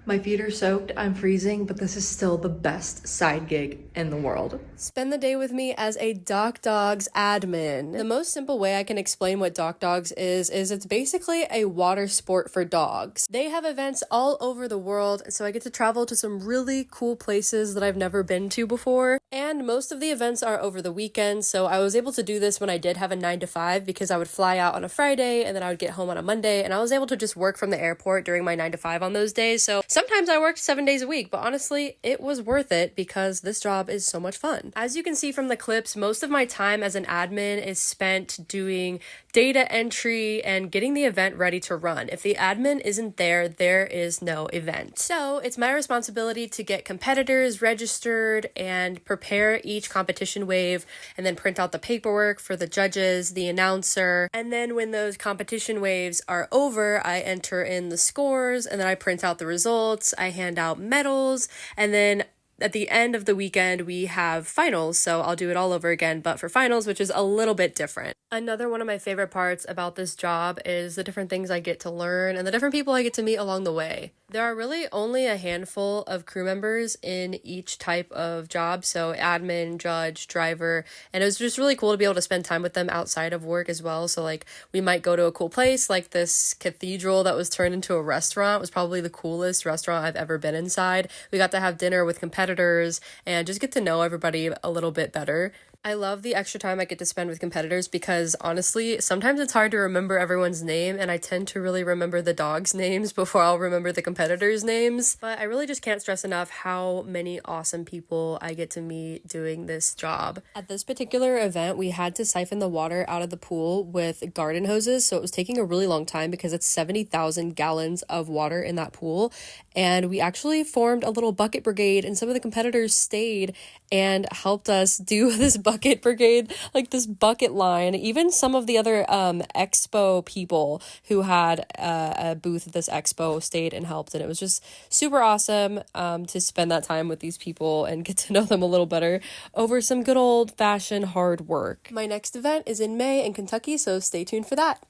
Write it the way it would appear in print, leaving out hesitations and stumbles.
My feet are soaked, I'm freezing, but this is still the best side gig in the world. Spend the day with me as a Doc Dogs admin. The most simple way I can explain what Doc Dogs is it's basically a water sport for dogs. They have events all over the world, so I get to travel to some really cool places that I've never been to before. And most of the events are over the weekend, so I was able to do this when I did have a 9 to 5 because I would fly out on a Friday and then I would get home on a Monday, and I was able to just work from the airport during my 9 to 5 on those days. So sometimes I worked 7 days a week, but honestly, it was worth it because this job is so much fun. As you can see from the clips, most of my time as an admin is spent doing data entry and getting the event ready to run. If the admin isn't there, there is no event. So it's my responsibility to get competitors registered and prepare each competition wave and then print out the paperwork for the judges, the announcer. And then when those competition waves are over, I enter in the scores and then I print out the results. I hand out medals, and then at the end of the weekend, we have finals, so I'll do it all over again, but for finals, which is a little bit different. Another one of my favorite parts about this job is the different things I get to learn and the different people I get to meet along the way. There are really only a handful of crew members in each type of job, so admin, judge, driver, and it was just really cool to be able to spend time with them outside of work as well. So like we might go to a cool place, like this cathedral that was turned into a restaurant was probably the coolest restaurant I've ever been inside. We got to have dinner with competitors and just get to know everybody a little bit better. I love the extra time I get to spend with competitors because honestly, sometimes it's hard to remember everyone's name, and I tend to really remember the dogs' names before I'll remember the competitors' names. But I really just can't stress enough how many awesome people I get to meet doing this job. At this particular event, we had to siphon the water out of the pool with garden hoses, so it was taking a really long time because it's 70,000 gallons of water in that pool. And we actually formed a little bucket brigade, and some of the competitors stayed and helped us do this bucket brigade, like this bucket line. Even some of the other expo people who had a booth at this expo stayed and helped, and it was just super awesome to spend that time with these people and get to know them a little better over some good old-fashioned hard work. My next event is in May in Kentucky, so stay tuned for that.